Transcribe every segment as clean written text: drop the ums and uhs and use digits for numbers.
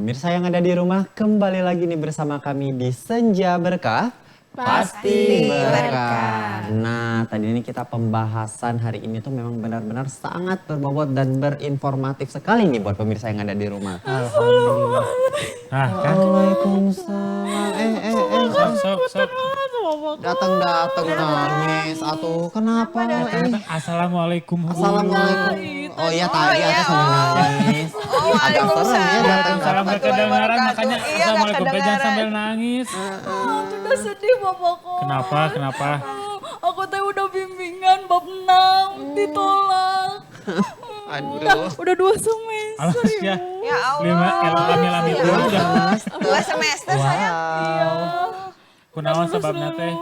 Pemirsa yang ada di rumah, kembali lagi nih bersama kami di Senja Berkah. Pasti berkah. Nah, tadi ini kita pembahasan hari ini tuh memang benar-benar sangat berbobot dan berinformatif sekali nih buat pemirsa yang ada di rumah. Alhamdulillah. Nah, kan? Waalaikumsalam. Sok. Datang nangis. Atuh, kenapa? Assalamualaikum. Assalamualaikum. Oh iya tadi ada sambil nangis. Agak serem ya datang. Salam gak kedengaran makanya assalamualaikum jangan sambil nangis. Udah sedih bapakku. Kenapa? Aku teh udah bimbingan bab 6 ditolak. Udah 2 semester. Alas ya. Ya Allah. Lami udah. 2 semester sayang. Iya. Kunaon sebabnya teh?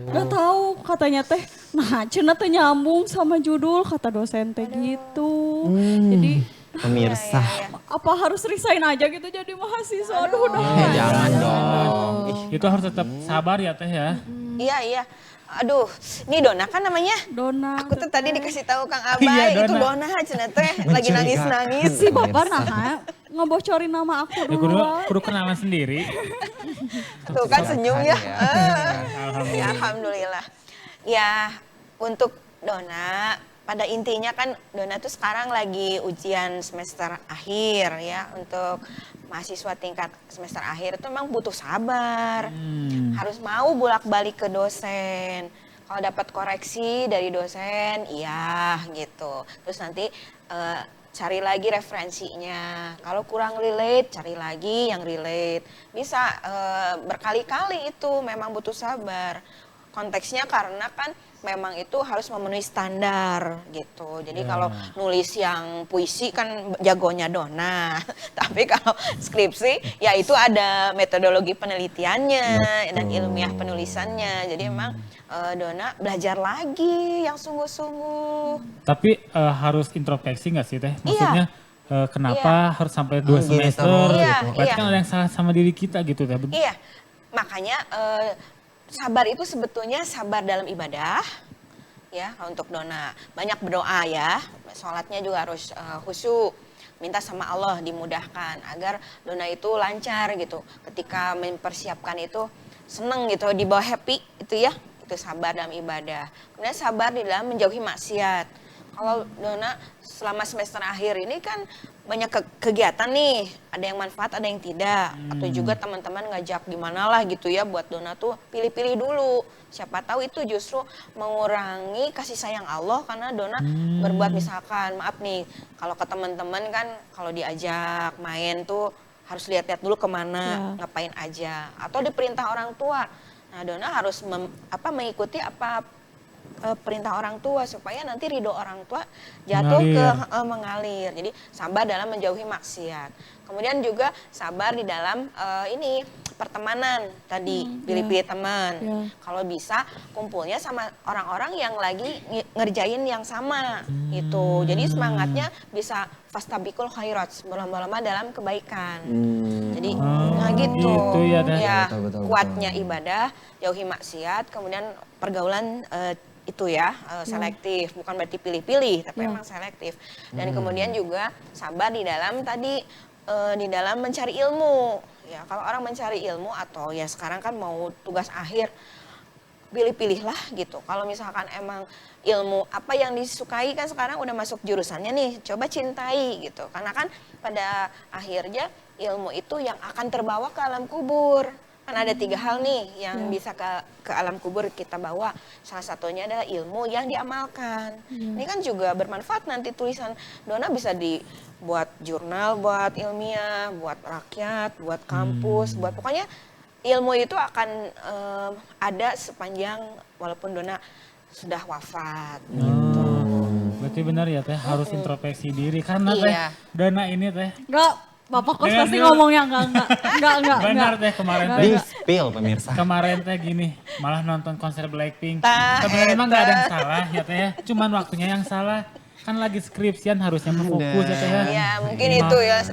Gak tahu katanya teh. Nah, cenah teh nyambung sama judul kata dosen teh gitu. Jadi Pemirsa. apa harus resign aja gitu jadi mahasiswa? Aduh udah. Jangan dong. Itu harus tetap sabar ya teh ya. Iya. Aduh, ini Dona kan namanya. Dona. Aku tuh tadi dikasih tahu Kang Iya, Abay, itu Dona. Dona cenah teh lagi nangis-nangis. Si bapak nah ngebocorin nama aku Ya dulu. kudu kenalan sendiri. Tuh kan senyum ya. Alhamdulillah. Ya alhamdulillah. Ya, untuk Dona pada intinya kan Dona tuh sekarang lagi ujian semester akhir ya untuk mahasiswa tingkat semester akhir itu memang butuh sabar. Harus mau bolak-balik ke dosen. Kalau dapat koreksi dari dosen, iya gitu. Terus nanti cari lagi referensinya. Kalau kurang relate, cari lagi yang relate. Bisa berkali-kali itu memang butuh sabar. Konteksnya karena kan memang itu harus memenuhi standar gitu. Jadi kalau nulis yang puisi kan jagonya Dona. Tapi kalau skripsi ya itu ada metodologi penelitiannya dan ilmiah penulisannya. Jadi memang Dona belajar lagi yang sungguh-sungguh. Tapi harus introspeksi nggak sih teh? Maksudnya kenapa harus sampai 2 Gini semester? terus Gitu. Berarti Iya. kan ada yang salah sama diri kita gitu teh. Iya, makanya sabar itu sebetulnya sabar dalam ibadah. Ya, untuk Dona banyak berdoa ya, sholatnya juga harus khusyuk, minta sama Allah dimudahkan agar Dona itu lancar gitu. Ketika mempersiapkan itu seneng gitu, dibawa happy itu ya, itu sabar dalam ibadah. Kemudian sabar di dalam menjauhi maksiat. Kalau Dona selama semester akhir ini kan banyak kegiatan nih, ada yang manfaat, ada yang tidak. Atau juga teman-teman ngajak gimana lah gitu ya buat Dona tuh pilih-pilih dulu. Siapa tahu itu justru mengurangi kasih sayang Allah karena Dona berbuat misalkan, maaf nih, kalau ke teman-teman kan kalau diajak main tuh harus lihat-lihat dulu kemana, ngapain aja. Atau diperintah orang tua. Nah Dona harus mengikuti apa perintah orang tua supaya nanti ridho orang tua jatuh ke mengalir. Jadi sabar dalam menjauhi maksiat. Kemudian juga sabar di dalam ini pertemanan tadi, pilih-pilih teman. Kalau bisa kumpulnya sama orang-orang yang lagi ngerjain yang sama gitu. Jadi semangatnya bisa fastabikul khairat, berlomba-lomba dalam kebaikan. Jadi nah gitu. Gitu ya, Ya, betul. kuatnya ibadah, jauhi maksiat, kemudian pergaulan itu ya selektif, bukan berarti pilih-pilih tapi memang selektif. Dan kemudian juga sabar di dalam tadi di dalam mencari ilmu. Ya, kalau orang mencari ilmu atau ya sekarang kan mau tugas akhir, pilih-pilihlah gitu. Kalau misalkan emang ilmu apa yang disukai kan sekarang udah masuk jurusannya nih, coba cintai gitu. Karena kan pada akhirnya ilmu itu yang akan terbawa ke alam kubur. Kan ada 3 hal nih yang bisa ke alam kubur kita bawa. Salah satunya adalah ilmu yang diamalkan. Ini kan juga bermanfaat nanti tulisan Dona bisa dibuat jurnal, buat ilmiah, buat rakyat, buat kampus, buat pokoknya ilmu itu akan ada sepanjang walaupun Dona sudah wafat gitu. Berarti benar ya teh harus introspeksi diri karena teh Iya. Dona ini teh. Enggak, bapak kos Dengar, pasti dengar. ngomongnya enggak. Benar teh kemarin teh. Di spill pemirsa. Kemarin teh gini, malah nonton konser Blackpink. Tah, Sebenarnya emang gak ada yang salah ya teh ya. Cuman waktunya yang salah. Kan lagi skripsian harusnya fokus ya teh ya. Ya mungkin itu ya.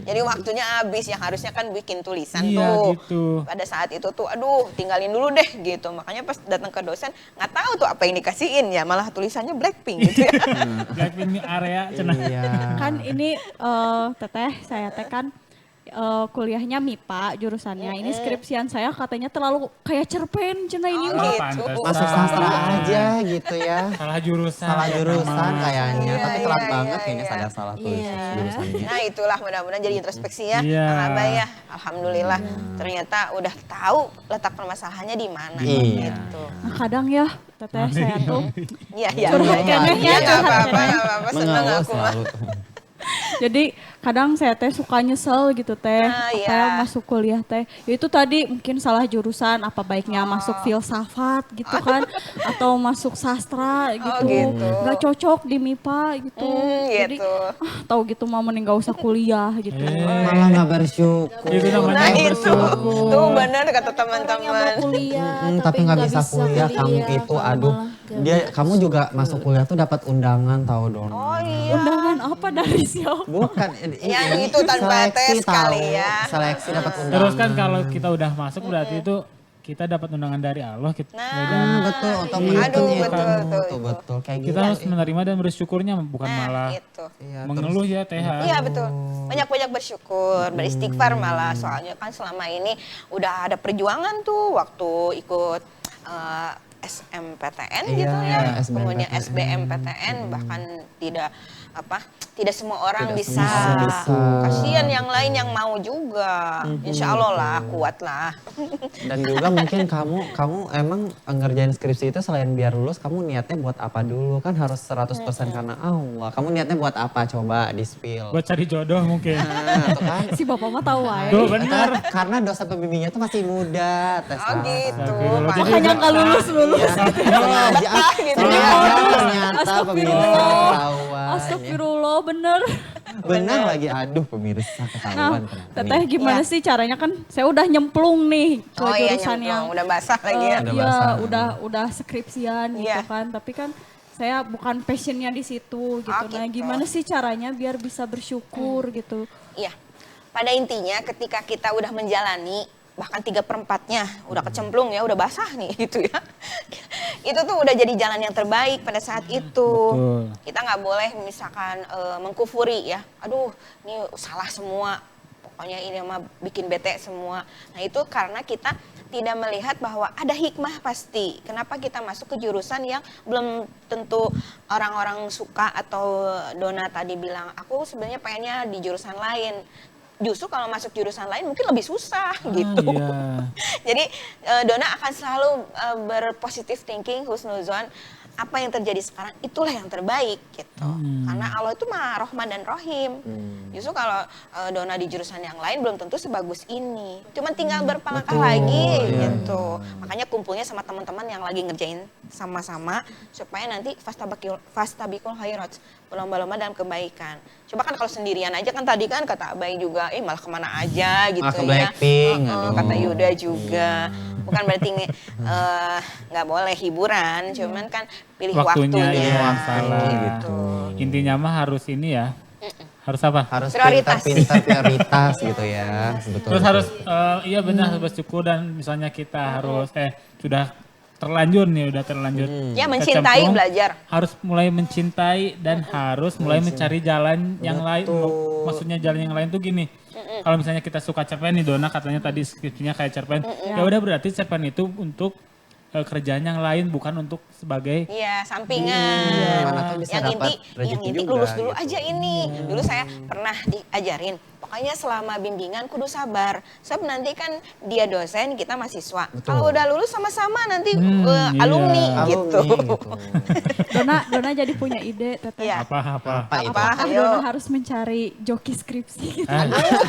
Jadi waktunya habis yang harusnya kan bikin tulisan Iya, tuh. gitu. Pada saat itu tuh aduh tinggalin dulu deh gitu. Makanya pas datang ke dosen nggak tahu tuh apa yang dikasihin ya. Malah tulisannya Blackpink gitu ya. Blackpink ini area cenah. Iya. Kan ini teteh saya teh kan kuliahnya MIPA jurusannya. Ini skripsian saya katanya terlalu kayak cerpen cenah ini Oh, mah. gitu. pantes. Masuk sastra aja gitu ya. Salah jurusan. Salah jurusan kayaknya, Iya, tapi telat iya, banget iya, kayaknya iya. sadar salah tulis jurusannya. Nah itulah mudah-mudahan jadi introspeksi ya Iya. Kang Abah ya. Alhamdulillah ternyata udah tahu letak permasalahannya di mana Iya. gitu. Nah, kadang ya teteh saya tuh Iya iya Curhat iya. keneh ya, Iya nggak curhat apa-apa keneh. nggak apa-apa seneng Mengeluh aku mah. selalu. jadi kadang saya teh suka nyesel gitu teh Ah, apa iya. ya masuk kuliah teh. Ya itu tadi mungkin salah jurusan, apa baiknya masuk filsafat gitu kan atau masuk sastra gitu. gitu. Nggak cocok di MIPA gitu. Jadi Gitu. tahu gitu mah mending gak usah kuliah gitu. Malah nggak bersyukur. Itu namanya Nah itu bersyukur. tuh benar kata Orang yang mau teman-teman. kuliah Tapi nggak bisa kuliah kamu itu, aduh. Kamu juga masuk kuliah tuh dapat undangan tahu dong. Oh iya. Undangan apa dari siapa? Bukan, Yang itu tanpa tes kali ya. Seleksi dapat undangan. Terus kan kalau kita udah masuk berarti itu kita dapat undangan dari Allah. Kita, Betul, untuk Aduh, mengikuti betul, itu. betul, Tuh, betul. Kayak kita gini. harus menerima dan bersyukurnya bukan malah Itu. Iya, mengeluh ya Teh. Iya betul. Banyak-banyak bersyukur, beristighfar malah. Soalnya kan selama ini udah ada perjuangan tuh waktu ikut SMPTN Iya, gitu ya. SBMPTN. Kemudian SBMPTN bahkan tidak semua orang Tidak bisa. semua bisa. Kasihan yang lain yang mau juga. Insya Allah lah kuat lah. Dan juga mungkin kamu emang ngerjain skripsi itu selain biar lulus, kamu niatnya buat apa dulu? Kan harus 100% karena Allah. Kamu niatnya buat apa? Coba di-spill. Buat cari jodoh mungkin. Nah, tuh kan. Si bapak mah tahu wae. Tuh benar. Karena dosa pembimbingnya tuh masih muda, Tes. Oh gitu. Astagfirullah. Jadi Makanya nggak lulus-lulus. Sengaja, gitu sengaja ya. ternyata pemirsa ketahuan. Astagfirullah bener. Benar lagi, aduh pemirsa Nah, ketahuan. ternyata teteh nih. gimana sih caranya kan saya udah nyemplung nih ke Oh iya jurusan nyemplung, yang udah basah lagi ya. Udah iya basah. udah skripsian gitu Iya. kan. Tapi kan saya bukan passionnya di situ gitu. Oh, Nah gitu. gimana sih caranya biar bisa bersyukur gitu. Iya, pada intinya ketika kita udah menjalani bahkan 3/4-nya udah kecemplung ya, udah basah nih gitu ya. Itu tuh udah jadi jalan yang terbaik pada saat itu. Betul. Kita nggak boleh misalkan mengkufuri ya. Aduh, ini salah semua. Pokoknya ini mah bikin bete semua. Nah itu karena kita tidak melihat bahwa ada hikmah pasti. Kenapa kita masuk ke jurusan yang belum tentu orang-orang suka atau Dona tadi bilang, aku sebenarnya pengennya di jurusan lain. Justru kalau masuk jurusan lain mungkin lebih susah gitu. Iya. Jadi Dona akan selalu berpositif thinking, husnuzon. Apa yang terjadi sekarang itulah yang terbaik gitu. Karena Allah itu mah Rahman dan Rahim. Justru kalau Dona di jurusan yang lain belum tentu sebagus ini. Cuman tinggal berpalangkah lagi gitu. Makanya kumpulnya sama teman-teman yang lagi ngerjain sama-sama supaya nanti fastabikul khairat, berlomba-lomba dalam kebaikan. Coba kan kalau sendirian aja kan tadi kan kata Abai juga, malah kemana aja gitu ke ya. Blackpink, aduh. Kata Yuda juga. Bukan berarti nggak boleh hiburan, cuman kan pilih Waktunya waktunya. iya salah gitu. gitu. Intinya mah harus ini ya. Harus apa? Harus Prioritas. pintar-pintar prioritas gitu ya. Betul. Terus harus iya benar harus bersyukur dan misalnya kita harus sudah terlanjur nih udah terlanjur. Ya mencintai kecemplung, belajar. Harus mulai mencintai dan harus mulai mencari jalan yang lain. Maksudnya jalan yang lain tuh gini. Kalau misalnya kita suka cerpen nih Dona katanya tadi skripsinya kayak cerpen. Ya udah berarti cerpen itu untuk kerjaan yang lain bukan untuk sebagai Iya, sampingan. Mana tuh bisa Yang dapat inti rezeki juga lulus dulu gitu. aja ini. Dulu saya pernah diajarin, pokoknya selama bimbingan kudu sabar. Sebab nanti kan dia dosen, kita mahasiswa. Kalau udah lulus sama-sama nanti iya. alumni gitu. Dona jadi punya ide teteh. Iya. apa-apa. Apa? Dona Ayo. harus mencari joki skripsi gitu.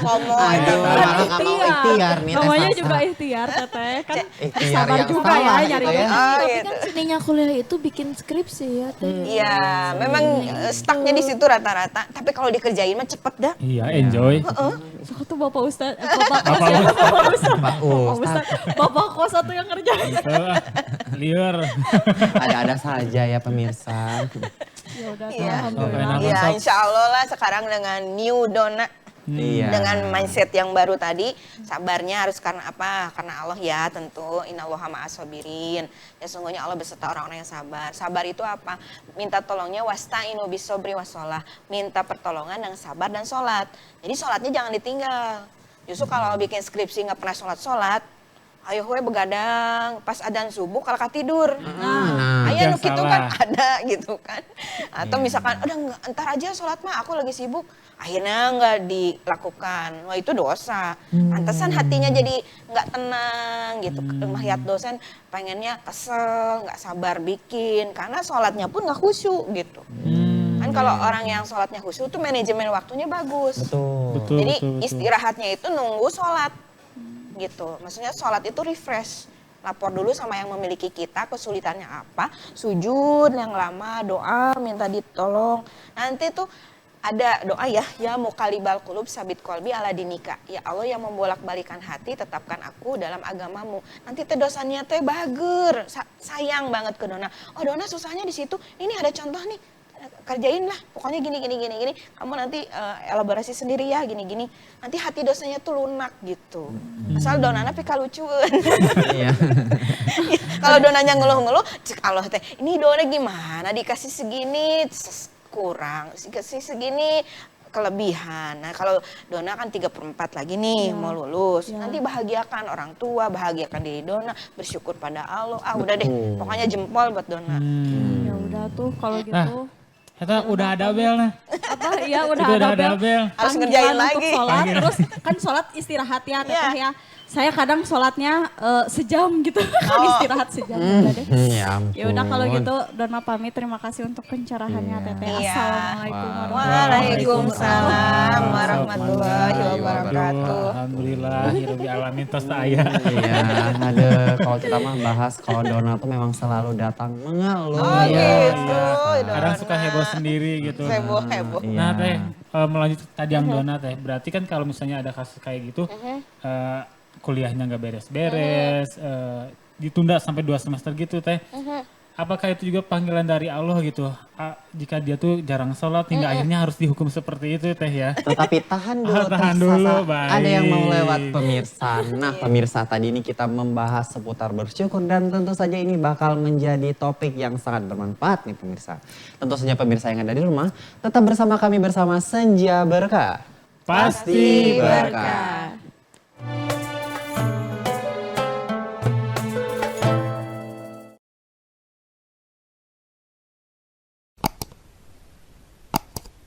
Ngomong. Aduh, malah nggak mau ikhtiar nih. Tes Namanya sastra. juga ikhtiar teteh kan. Ikhtiar Sabar yang juga salah ya nyari gitu ya. joki. Oh, Tapi gitu. kan seninya kuliah itu bikin skripsi ya. Teh. Iya, memang stucknya di situ rata-rata. Tapi kalau dikerjain mah cepet dah. Iya, enjoy. So tuh Bapak Ustad, Pak Bapak kos satu yang ngerjain. Liar. Ada-ada saja ya pemirsa. Ya udah, Iya. alhamdulillah. Oke, Iya, Sok. insya Allah lah sekarang dengan new Dona. Iya. Dengan mindset yang baru tadi, sabarnya harus karena apa? Karena Allah ya tentu, innallaha ma'as-sabirin. Ya sungguhnya Allah beserta orang-orang yang sabar. Sabar itu apa? Minta tolongnya wasta'inu bisobri wassalah. Minta pertolongan dengan sabar dan sholat. Jadi sholatnya jangan ditinggal. Justru kalau bikin skripsi nggak pernah sholat-sholat, ayo we begadang pas adzan subuh kalau tidur. Ayo Yang gitu kan salah. ada gitu kan. Atau misalkan udah entar aja sholat mah aku lagi sibuk. Akhirnya nggak dilakukan. Wah itu dosa. Pantesan hatinya jadi nggak tenang gitu. Melihat dosen pengennya kesel, nggak sabar bikin. Karena sholatnya pun nggak khusyuk gitu. Kan kalau orang yang sholatnya khusyuk tuh manajemen waktunya bagus. Betul, Jadi betul, betul. istirahatnya itu nunggu sholat gitu. Maksudnya sholat itu refresh. Lapor dulu sama yang memiliki kita kesulitannya apa. Sujud yang lama, doa, minta ditolong. Nanti tuh ada doa ya muqallibal qulub sabit qalbi ala dinika. Ya Allah yang membolak-balikan hati, tetapkan aku dalam agamamu. Nanti teh dosanya teh bager. Sayang banget ke Dona. Oh Dona susahnya di situ. Ini ada contoh nih. Kerjain lah, pokoknya gini. Kamu nanti elaborasi sendiri ya, gini. Nanti hati dosanya tuh lunak gitu. Asal Donana pika lucuan. Iya. Kalau Donanya ngeluh-ngeluh, cek Allah teh, ini Dona gimana dikasih segini kurang, dikasih segini kelebihan. Nah kalau Dona kan 3/4 lagi nih mau lulus. Nanti bahagiakan orang tua, bahagiakan diri Dona, bersyukur pada Allah. Udah deh, pokoknya jempol buat Dona. Ya udah tuh kalau gitu. Nah, Eta udah ada bel nah. Apa ya udah Itu ada udah ada bel. bel. Harus Panggilan ngerjain untuk lagi. sholat, terus kan sholat istirahat ya teteh ya. Saya kadang sholatnya sejam gitu, kan istirahat sejam udah deh. Ya ampun. Ya udah kalau gitu Dona pamit, terima kasih untuk pencerahannya teteh. Iya. Assalamualaikum Waalaikumsalam warahmatullahi wabarakatuh. Alhamdulillah, hiraubi alamin tos aya. Iya, aduh kalau kita mah bahas kalau Dona tuh memang selalu datang mengeluh. Oh gitu. Kadang suka heboh sendiri gitu. Heboh. Nah teh, melanjut tadi yang Dona teh, berarti kan kalau misalnya ada kasus kayak gitu, kuliahnya nggak beres-beres, ditunda sampai 2 semester gitu teh. Apakah itu juga panggilan dari Allah gitu? Jika dia tuh jarang sholat hingga akhirnya harus dihukum seperti itu teh ya? Tetapi tahan dulu, Tahan Teh dulu, Sasa. baik. Ada yang mau lewat pemirsa. Nah pemirsa tadi ini kita membahas seputar bersyukur dan tentu saja ini bakal menjadi topik yang sangat bermanfaat nih pemirsa. Tentu saja pemirsa yang ada di rumah tetap bersama kami bersama Senja Berkah. Pasti berkah.